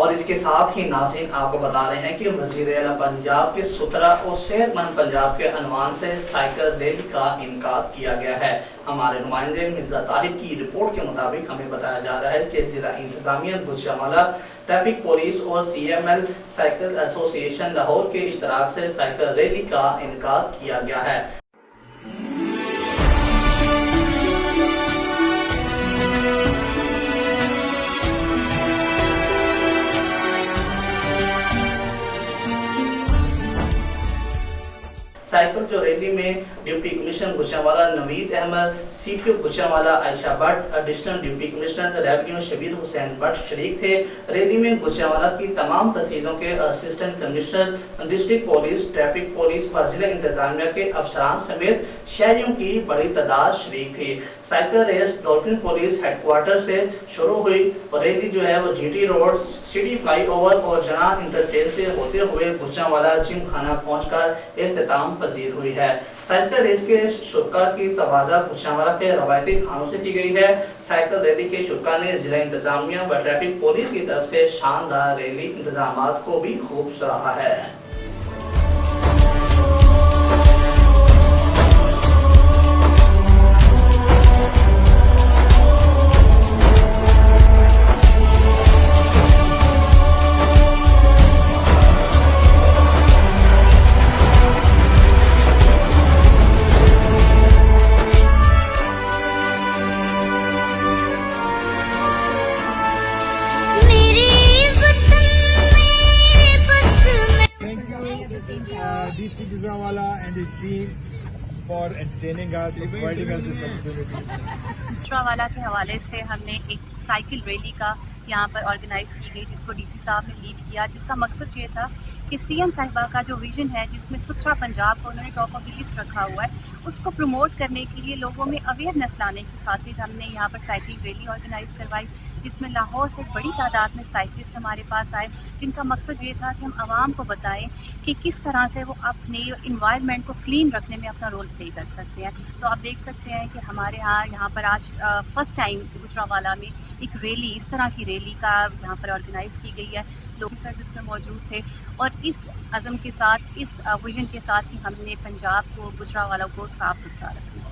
और इसके साथ ही नाज़रीन आपको बता रहे हैं कि वज़ीर आला पंजाब के सुथरा और सेहतमंद पंजाब के अनवान से साइकिल रैली का इनकाद किया गया है। हमारे नुमाइंदे मिर्जा ताहिर की रिपोर्ट के मुताबिक हमें बताया जा रहा है कि जिला इंतजामिया गुजरांवाला, ट्रैफिक पुलिस और CML साइकिल एसोसिएशन लाहौर के इश्तराक से साइकिल रैली का इनकाद किया गया है। साइकिल जो रैली में deputy commissioner Gujranwala Naveed Ahmad, CPO Gujranwala Ayesha Bhatt, additional deputy commissioner revenue Shabbir Hussain Bhatt शरीक थे। रैली में गुजरांवाला की तमाम तहसीलों के assistant commissioner, district police, traffic police व जिला इंतजामिया के अफसरान समेत शहरियों की बड़ी तादाद शरीक थी। Cycle race dolphin police headquarter से शुरू हुई और रैली जो है वो GT रोड, सिटी फ्लाईओवर और जना इंटरचेंज से होते हुए गुजरांवाला जिम खाना पहुंचकर एहतमाम पजीर हुई है। साइकिल रेस के शुरा की तवाज़ा गुजरांवाला के रवायती खानों से की गई है। साइकिल रैली के शुरा ने जिला इंतजामिया व ट्रैफिक पुलिस की तरफ से शानदार रैली इंतजाम को भी खूब सराहा है। DC Gujranwala and his team for entertaining us, for providing us this opportunity. Gujranwala के हवाले से हमने एक साइकिल रैली का यहाँ पर ऑर्गेनाइज की गई, जिसको DC साहब ने लीड किया, जिसका मकसद ये था कि CM साहिबा का जो विजन है, जिसमें सुथरा पंजाब को उन्होंने टॉप ऑफ द लिस्ट रखा हुआ है, उसको प्रमोट करने के लिए लोगों में अवेयरनेस लाने की खातिर हमने यहाँ पर साइकिल रैली ऑर्गेनाइज करवाई, जिसमें लाहौर से बड़ी तादाद में साइकिलिस्ट हमारे पास आए, जिनका मकसद ये था कि हम आवाम को बताएं कि किस तरह से वो अपने इन्वायरमेंट को क्लीन रखने में अपना रोल प्ले कर सकते हैं। तो आप देख सकते हैं कि हमारे यहाँ पर आज फर्स्ट टाइम गुजरांवाला में एक रैली, इस तरह की रैली का यहाँ पर ऑर्गेनाइज की गई है। लोग सर्विस में मौजूद थे और इस अज़म के साथ, इस विजन के साथ ही हमने पंजाब को, गुजरांवाला को साफ सुथरा रखा।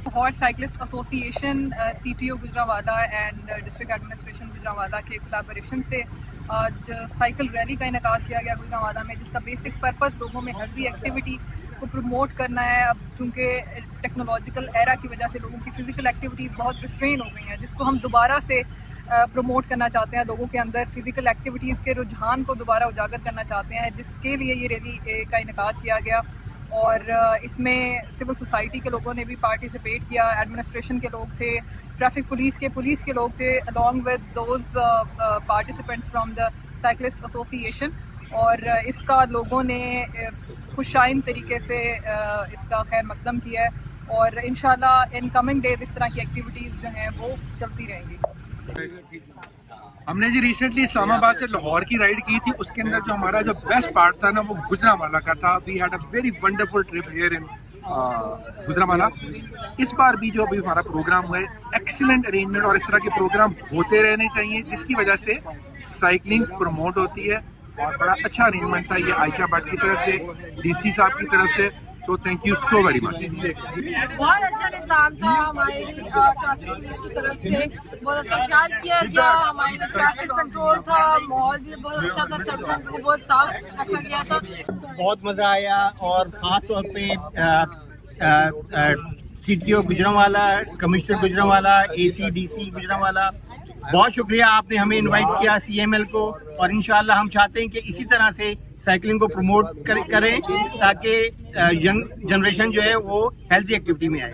Lahore cyclist association, CTO Gujranwala and district administration Gujranwala के कोलैबोरेशन से आज साइकिल रैली का इनेकाद किया गया गुजरांवाला में, जिसका बेसिक पर्पस लोगों में हेल्दी एक्टिविटी को प्रमोट करना है। अब चूँकि टेक्नोलॉजिकल एरा की वजह से लोगों की फ़िज़िकल एक्टिविटीज़ बहुत रिस्ट्रेन हो गई हैं, जिसको हम दोबारा से प्रमोट करना चाहते हैं। लोगों के अंदर फ़िज़िकल एक्टिविटीज़ के रुझान को दोबारा उजागर करना चाहते हैं, जिसके लिए ये रैली का इनेकाद किया गया। और इसमें सिविल सोसाइटी के लोगों ने भी पार्टिसिपेट किया, एडमिनिस्ट्रेशन के लोग थे, ट्रैफिक पुलिस के लोग थे, along with those participants from the cyclist association. और इसका लोगों ने खुशाइन तरीके से इसका खैर मकदम किया है और इंशाल्लाह इन कमिंग डेज इस तरह की एक्टिविटीज़ जो हैं वो चलती रहेंगी। हमने जी रिसेंटली इस्लामाबाद से लाहौर की राइड की थी, उसके अंदर जो हमारा जो बेस्ट पार्ट था ना वो गुजरांवाला का था। We had a very wonderful trip here in Gujranwala. इस बार भी जो अभी हमारा प्रोग्राम हुआ है, एक्सीलेंट अरेंजमेंट और इस तरह के प्रोग्राम होते रहने चाहिए, जिसकी वजह से साइकिलिंग प्रमोट होती है और बड़ा अच्छा अरेंजमेंट था ये आयशा भट्ट की तरफ से, DC साहब की तरफ से। So thank you so very much. बहुत अच्छा निज़ाम था, हमारी ट्रैफिक पुलिस की तरफ से बहुत अच्छा ख्याल किया गया, हमारे लिए ट्रैफिक कंट्रोल था, माहौल भी बहुत अच्छा था, सड़कों को बहुत साफ रखा गया था। बहुत मज़ा आया और ख़ास तौर पे CTO Gujranwala, commissioner Gujranwala, AC DC Gujranwala, बहुत शुक्रिया आपने हमें इनवाइट किया CML को। और इंशाल्लाह हम चाहते हैं कि इसी तरह से साइकिलिंग को प्रमोट करें ताकि यंग जनरेशन जो है वो हेल्दी एक्टिविटी में आए।